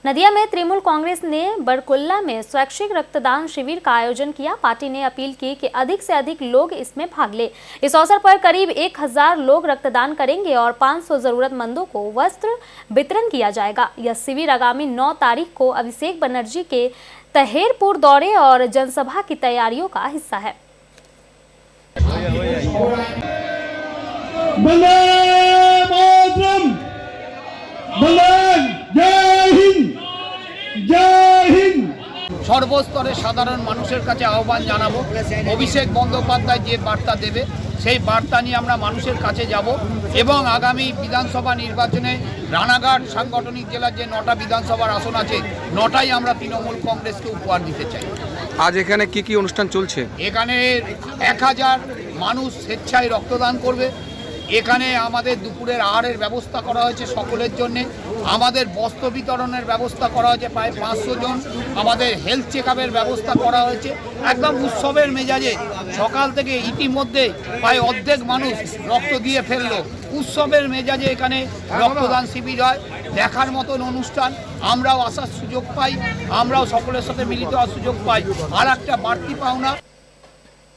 नदिया में तृणमूल कांग्रेस ने बरकुल्ला में स्वैच्छिक रक्तदान शिविर का आयोजन किया। पार्टी ने अपील की कि अधिक से अधिक लोग इसमें भाग लें। इस अवसर पर करीब 1000 लोग रक्तदान करेंगे और 500 जरूरतमंदों को वस्त्र वितरण किया जाएगा। यह शिविर आगामी 9 तारीख को अभिषेक बनर्जी के तहेरपुर दौरे और जनसभा की तैयारियों का हिस्सा है। সর্বস্তরে সাধারণ মানুষের কাছে আহ্বান জানাবো, অভিষেক বন্দ্যোপাধ্যায় যে বার্তা দেবে সেই বার্তা নিয়ে আমরা মানুষের কাছে যাব এবং আগামী বিধানসভা নির্বাচনে রানাঘাট সাংগঠনিক জেলার যে 9টা বিধানসভার আসন আছে 9টাই আমরা তৃণমূল কংগ্রেসকে উপহার দিতে চাই। আজ এখানে কি কি অনুষ্ঠান চলছে? এখানে 1000 মানুষ স্বেচ্ছায় রক্তদান করবে। এখানে আমাদের দুপুরের আহারের ব্যবস্থা করা হয়েছে সকলের জন্য। আমাদের বস্ত্র বিতরণের ব্যবস্থা করা হয়েছে প্রায় 500 জন। আমাদের হেলথ চেকআপের ব্যবস্থা করা হয়েছে। একদম উৎসবের মেজাজে সকাল থেকে ইতিমধ্যে প্রায় অর্ধেক মানুষ রক্ত দিয়ে ফেললো। উৎসবের মেজাজে এখানে রক্তদান শিবির হয়, দেখার মতন অনুষ্ঠান। আমরাও আসার সুযোগ পাই, আমরাও সকলের সাথে মিলিত হওয়ার সুযোগ পাই। আর একটা বাড়তি পাওনা